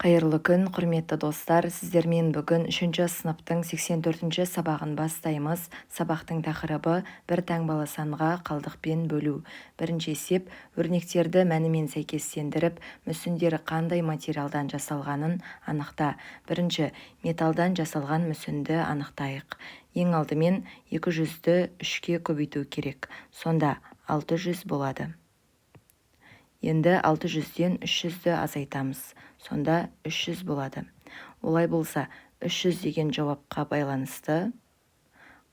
Қайырлы күн, құрметті достар. Сіздермен бүгін 3 сыныптың 84 сабағын бастаймыз. Сабақтың тақырыбы бір таңбалы санға қалдықпен бөлу. Бірінші есеп, өрнектерді мәнімен сәйкестендіріп, мүсіндері қандай материалдан жасалғанын анықта. Бірінші, металдан жасалған мүсінді анықтайық. Ең алдымен 200-ді 3-ке көбейту керек. Сонда 600 болады. Енді 600-ден 300-ді азайтамыз. Сонда 300 болады. Олай болса, 300 деген жауапқа байланысты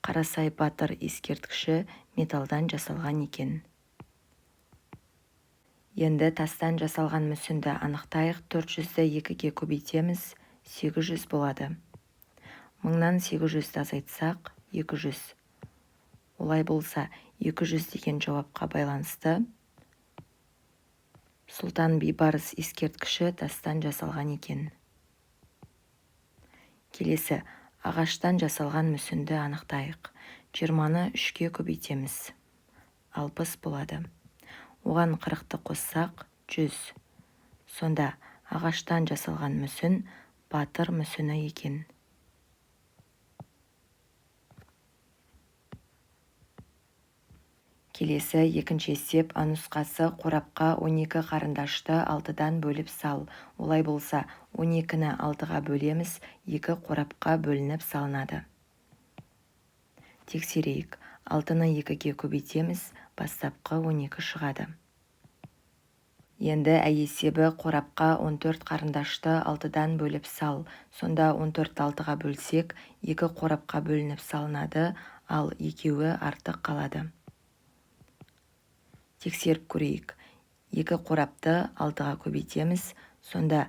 Қарасай батыр ескерткіші металдан жасалған екен. Енді тастан жасалған мүсінді анықтайық. 400-ді 2-ге көбейтеміз, 800 болады. 1000-нан 800-ді азайтсақ, 200. Олай болса, 200 деген жауапқа байланысты Сұлтан Бейбарыс ескерткіші тастан жасалған екен. Келесі, ағаштан жасалған мүсінді анықтайық. 20-ны 3-ке көбейтеміз. 60 болады. Оған 40-ты қоссақ, 100. Сонда ағаштан жасалған мүсін батыр мүсіні екен. Келесі екінші есеп, нұсқасы қорапқа 12 қарындашты 6-дан бөліп сал. Олай болса, 12-ні 6-ға бөлеміз, 2 қорапқа бөлініп салынады. Тексерейік. 6-ны 2-ге көбейтеміз, бастапқы 12 шығады. Енді есебі қорапқа 14 қарындашты 6-дан бөліп сал. Сонда 14-ті 6-ға бөлсек, 2 қорапқа бөлініп салынады, ал 2-і артық қалады. Тексеріп көрейік. 2 қорапты 6-ға көбейтеміз, сонда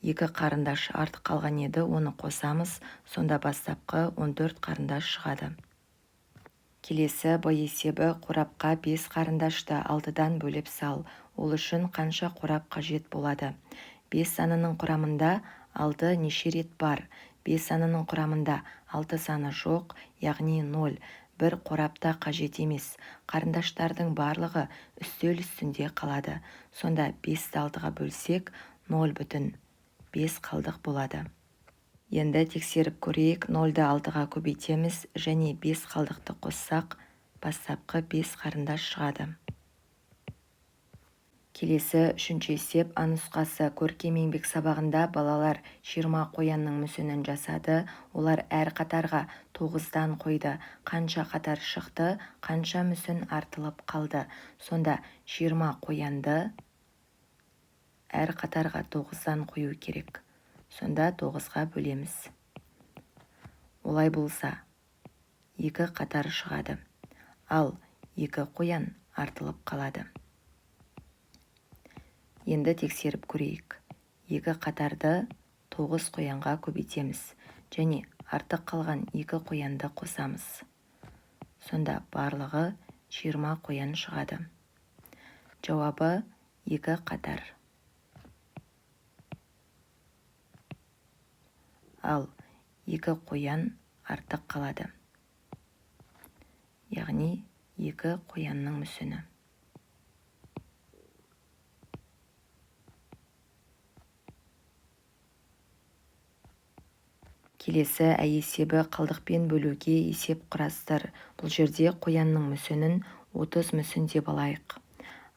2 қарындаш артық қалған еді, оны қосамыз, сонда бастапқы 14 қарындаш шығады. Келесі есебі қорапқа 5 қарындашты 6-дан бөліп сал. Ол үшін қанша қорап қажет болады? 5 санының құрамында 6 неше рет бар? 5 санының құрамында 6 саны жоқ, яғни 0. Бір қорапта қажет емес. Қарындаштардың барлығы үстел үстінде қалады. Сонда 5-ті 6-ға бөлсек, 0,5 қалдық болады. Енді тексеріп көрейік. 0-ды 6-ға көбейтеміз және 5 қалдықты қоссақ, бастапқы 5 қарындаш шығады. Келесі үшінші есеп, нұсқасы көркем еңбек сабағында балалар 20 қоянның мүсінін жасады. Олар әр қатарға 9-дан қойды. Қанша қатар шықты, қанша мүсін артылып қалды. Сонда 20 қоянды әр қатарға 9-дан қою керек. Сонда 9-ға бөлеміз. Олай болса, 2 қатар шығады, ал 2 қоян артылып қалады. Енді тексеріп көрейік. 2 қатарды 9 қоянға көбейтеміз және артық қалған 2 қоянды қосамыз. Сонда барлығы 20 қоян шығады. Жауабы 2 қатар. Ал 2 қоян артық қалады. Яғни 2 қоянның мүсіні. Келесі есебі қалдықпен бөлуге есеп құрастыр. Бұл жерде қоянның мүсінін 30 мүсін деп алайық.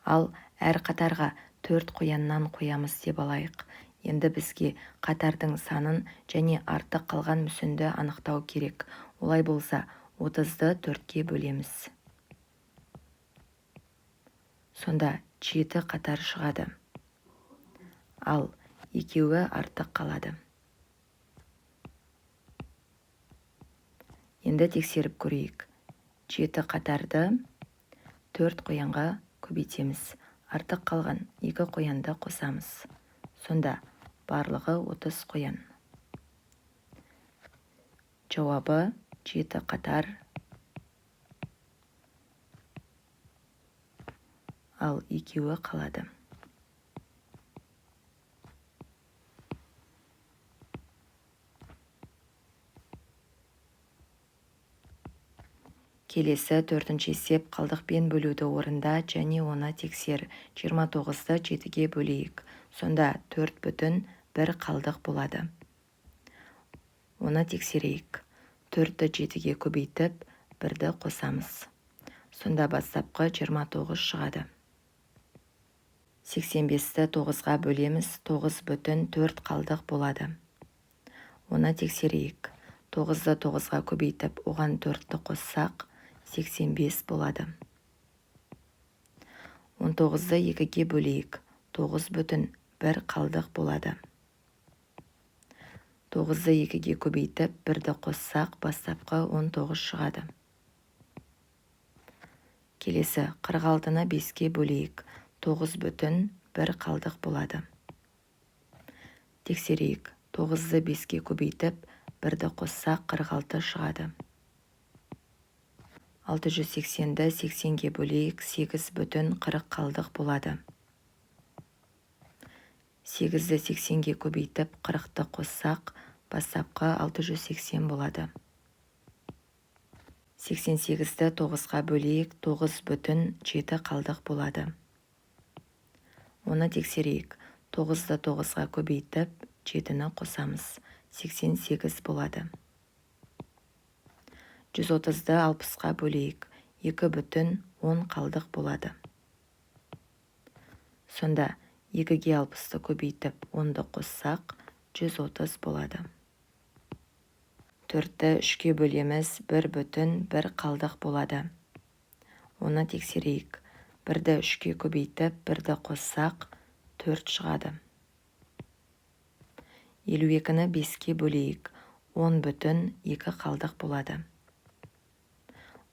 Ал әр қатарға 4 қояннан қоямыз деп алайық. Енді бізге қатардың санын және артық қалған мүсінді анықтау керек. Олай болса, 30-ды 4-ке бөлеміз. Сонда 7 қатар шығады. Ал 2-і артық қалады. Енді тексеріп көрейік. 7 қатарды 4 қоянға көбейтеміз. Артық қалған 2 қоянды қосамыз. Сонда барлығы 30 қоян. Жауабы 7 қатар. Ал 2-і қалады. Келесі төртінші есеп, қалдықпен бөлуді орында және оны тексер. 29-ды 7-ге бөлейік. Сонда 4 бүтін 1 қалдық болады. Оны тексерейік. 4-ті 7-ге көбейтіп, 1-ді қосамыз. Сонда бастапқы 29 шығады. 85-ті 9-ға бөлеміз, 9 бүтін 4 қалдық болады. Оны тексерейік. 9-ды 9-ға көбейтіп, оған 4-ті қоссақ, 85 болады. 19-ды 2-ге бөлейік. 9 бүтін 1 қалдық болады. 9-ды 2-ге көбейтіп, 1-ді қоссақ, бастапқы 19 шығады. Келесі 46-ны 5-ге бөлейік. 9 бүтін 1 қалдық болады. Тексерейік. 9-ды 5-ге көбейтіп, 1-ді қоссақ 46 шығады. 680-ді 80-ге бөлейік. 8 бүтін 40 қалдық болады. 8-ді 80-ге көбейтіп, 40-ты қоссақ, бастапқы 680 болады. 88-ді 9-ға бөлейік. 9 бүтін 7 қалдық болады. Оны тексерейік. 9-ды 9-ға көбейтіп, 7-ні қосамыз. 88 болады. 130-ды 60-ға бөлейік. 2 бүтін 10 қалдық болады. Сонда 2-ге 60-ты көбейтіп, 10-ды қоссақ, 130 болады. 4-ті 3-ге бөлеміз, 1 бүтін 1 қалдық болады. Оны тексерейік. 1-ді 3-ге көбейтіп, 1-ді қоссақ, 4 шығады. 52-ні 5-ге бөлейік. 10 бүтін 2 қалдық болады.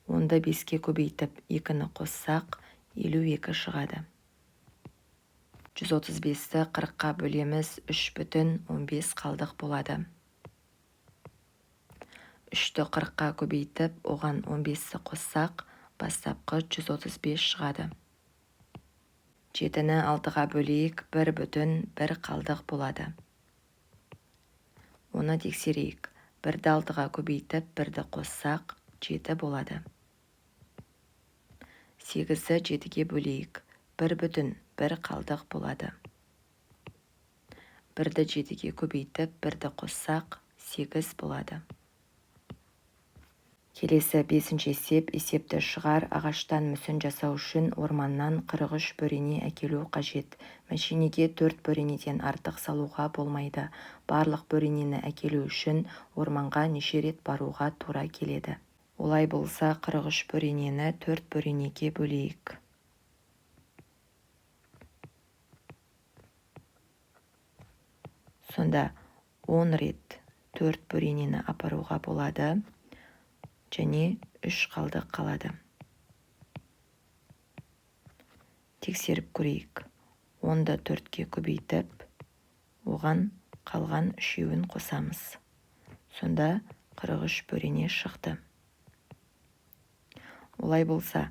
10-ды 5-ге көбейтіп, 2-ні қоссақ, 52 шығады. 135-ті 40-қа бөлеміз, 3 бүтін 15 қалдық болады. 3-ті 40-қа көбейтіп, оған 15-ті қоссақ, бастапқы 135 шығады. 7-ні 6-ға бөлейік, 1 бүтін 1 қалдық болады. Оны тексерейік. 1-ді 6-ға көбейтіп, 1-ді қоссақ, 7 болады. 8-ді 7-ге бөлейік. 1 бүтін 1 қалдық болады. 1-ді 7-ге көбейтіп, 1-ді қоссақ, 8 болады. Келесі 5-ші есеп. Есепті шығар. Ағаштан мүсін жасау үшін орманнан 43 бөрене әкелу қажет. Мәшинеге 4 бөренеден артық салуға болмайды. Барлық бөренені әкелу үшін орманға неше рет баруға тура келеді. Олай болса, 43 бөренені 4 бөренеге бөлейік. Сонда 10 рет 4 бөренені апаруға болады, және 3 қалдық қалады. Тексеріп көрейік. 10-ды 4-ке көбейтіп, оған қалған 3-еуін қосамыз. Сонда 43 бөрене шықты. Олай болса,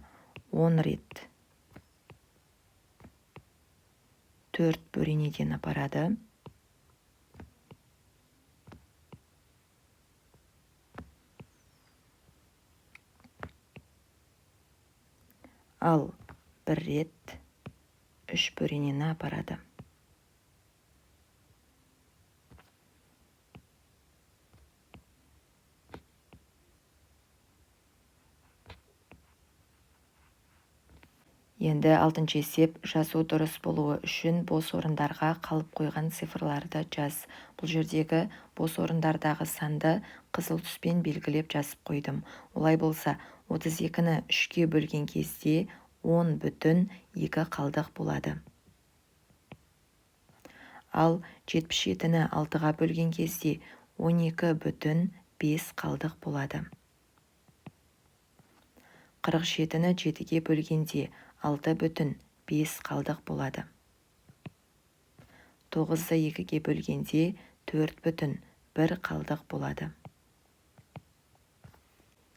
10 рет 4 бөренеден апарады. Ал 1 рет 3 бөренені апарады. Енді 6-ші есеп. Жазу дұрыс болуы үшін бос орындарға қалып қойған цифрларды жаз. Бұл жердегі бос орындардағы санды қызыл түспен белгілеп жазып қойдым. Олай болса, 32-ні 3-ге бөлген кезде 10 бүтін 2 қалдық болады. Ал 77-ні 6-ға бөлген кезде 12 бүтін 5 қалдық болады. 47-ні 7-ге бөлгенде 6 бүтін 5 қалдық болады. 9-ды 2-ге бөлгенде 4 бүтін 1 қалдық болады.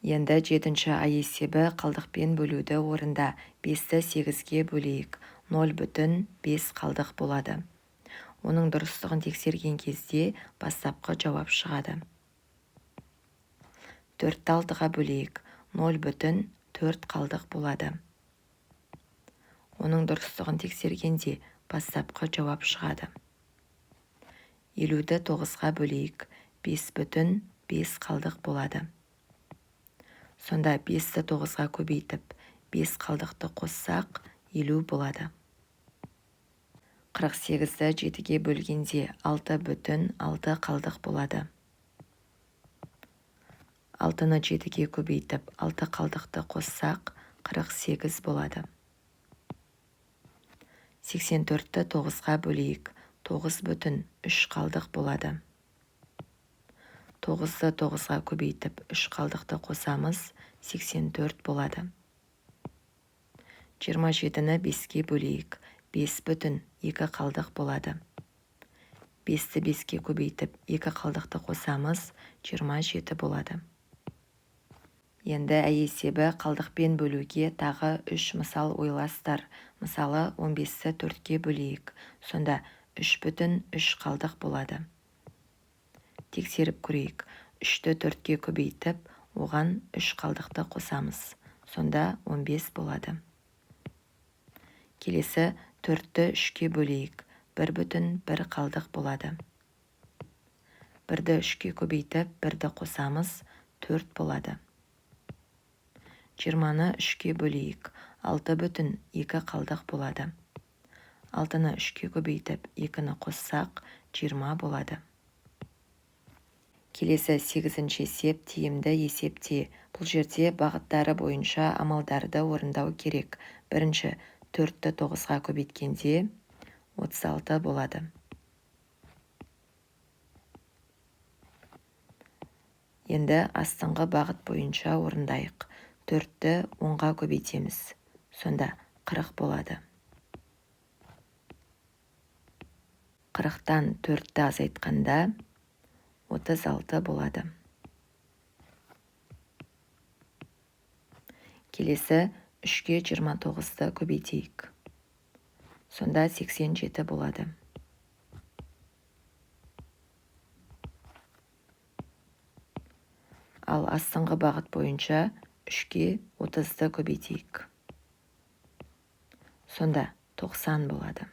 Енді 7-ші ай есебі. Қалдықпен бөлуді орында. 5-ті 8-ге бөлейік. 0 бүтін 5 қалдық болады. Оның дұрыстығын тексерген кезде бастапқы жауап шығады. 4-ті 6-ға бөлейік. 0 бүтін 4 қалдық болады. Оның дұрыстығын тексергенде бастапқы жауап шығады. 50-ді 9-ға бөлейік. 5,5 қалдық болады. Сонда 5-ті 9-ға көбейтіп, 5 қалдықты қоссақ, 50 болады. 48-ді 7-ге бөлгенде 6,6 қалдық болады. 6-ны 7-ге көбейтіп, 6 қалдықты қоссақ, 48 болады. 84-ті 9-ға бөлейік. 9,3 қалдық болады. 9-ды 9-ға көбейтіп, 3 қалдықты қосамыз, 84 болады. 27-ні 5-ге бөлейік. 5,2 қалдық болады. 5-ті 5-ге көбейтіп, 2 қалдықты қосамыз, 27 болады. Енді есебі қалдықпен бөлуге тағы 3 мысал ойластыр. Мысалы, 15-ті 4-ге бөлейік. Сонда 3,3 қалдық болады. Тексеріп көрейік. 3-ті 4-ге көбейтіп, оған 3 қалдықты қосамыз. Сонда 15 болады. Келесі 4-ті 3-ге бөлейік. 1,1 қалдық болады. 1-ді 3-ге көбейтіп, 1-ді қосамыз, 4 болады. 20-ны 3-ге бөлейік. 6,2 қалдық болады. 6-ны 3-ге көбейтіп, 2-ні қоссақ, 20 болады. Келесі 8-ші есеп тиімді есепте. Бұл жерде бағыттары бойынша амалдарды орындау керек. Бірінші, 4-ті 9-ға көбейткенде 36 болады. Енді астыңғы бағыт бойынша орындайық. 4-ті 10-ға көбейтеміз. Сонда 40 болады. 40-тан 4-ті азайтқанда 36 болады. Келесі 3-ге 29-ті көбейтейік. Сонда 87 болады. Ал астыңғы бағыт бойынша 3-ге 30-ті көбейтейік. Сонда 90 болады.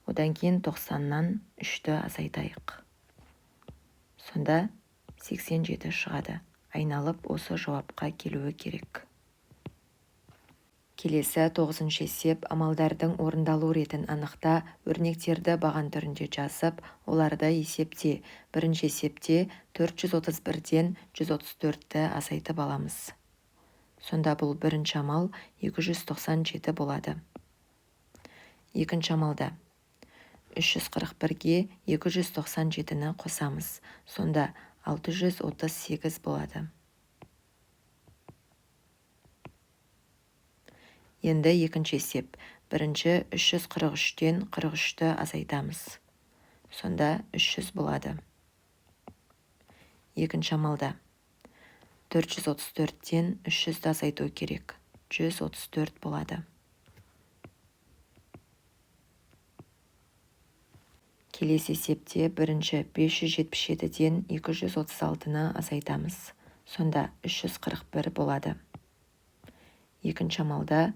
Одан кейін 90-нан 3-ті азайтайық. Сонда 87 шығады. Айналып осы жауапқа келуі керек. Келесі 9-ші есеп амалдардың орындалу ретін анықта, өрнектерді баған түрінде жазып, оларды есепте. Бірінші есепте 431-ден 134-ті азайтып аламыз. Сонда бұл бірінші амал 297 болады. Екінші амалда 341-ге 297-ні қосамыз. Сонда 638 болады. Енді екінші есеп. Бірінші 343-тен 43-ті азайтамыз. Сонда 300 болады. Екінші амалда 434-тен 300-ті азайту керек. 134 болады. Келесі есепте бірінші 577-ден 236-ны азайтамыз. Сонда 341 болады. Екінші амалда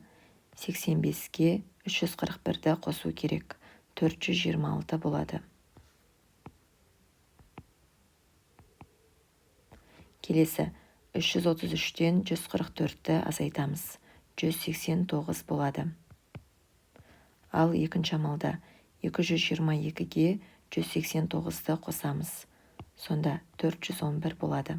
85-ге 341-ді қосу керек. 426 болады. Келесі 333-тен 144-ті азайтамыз. 189 болады. Ал екінші амалда 222-ге 189-ті қосамыз. Сонда 411 болады.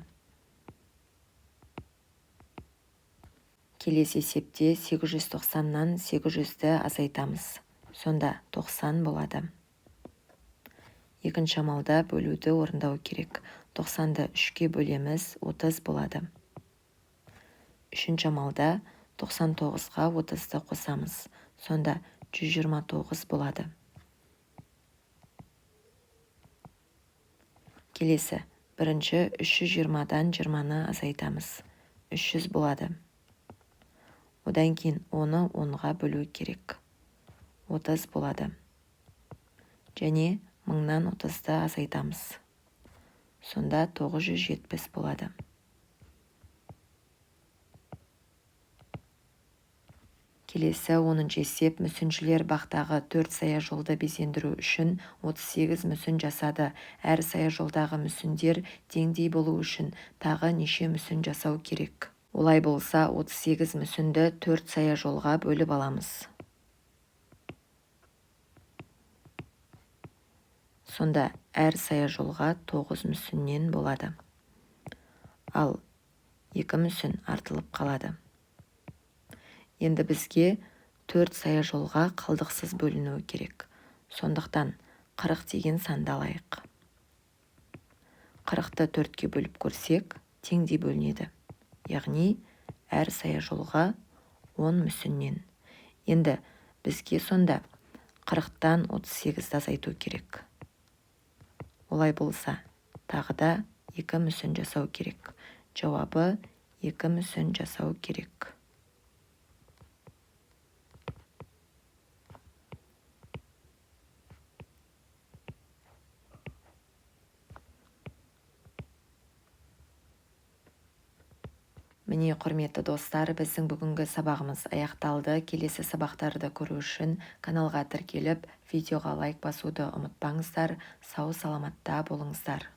Келесі есепте 890-нан 800-ті азайтамыз. Сонда 90 болады. Екінші амалда бөлуді орындау керек. 90-ды 3-ке бөлеміз, 30 болады. Үшінші амалда 99-ға 30-ті қосамыз. Сонда 129 болады. Келесі, бірінші 320-дан 20-ны азайтамыз. 300 болады. Одан кейін 10-ны 10-ға бөлу керек. 30 болады. Және 1000-нан 30-ды азайтамыз. Сонда 970 болады. Келесі 10-шы есеп. Мүсіншілер бақтағы 4 саяжолды безендіру үшін 38 мүсін жасады. Әр саяжолдағы мүсіндер теңдей болу үшін тағы неше мүсін жасау керек? Олай болса, 38 мүсінді 4 саяжолға бөліп аламыз. Сонда әр саяжолға 9 мүсіннен болады. Ал 2 мүсін артылып қалады. Енді бізге 4 саяжолға қалдықсыз бөлінуі керек. Сондықтан 40 деген санды алайық. 40-ты 4-ке бөліп көрсек, теңдей бөлінеді. Яғни, әр саяжолға 10 мүсіннен. Енді бізге сонда 40-тан 38-ді азайту керек. Олай болса, тағы да 2 мүсін жасау керек. Жауабы 2 мүсін жасау керек. Міне, құрметті достар, біздің бүгінгі сабағымыз аяқталды. Келесі сабақтарды көру үшін каналға тіркеліп, видеоға лайк басуды ұмытпаңыздар. Сау саламатта болыңыздар.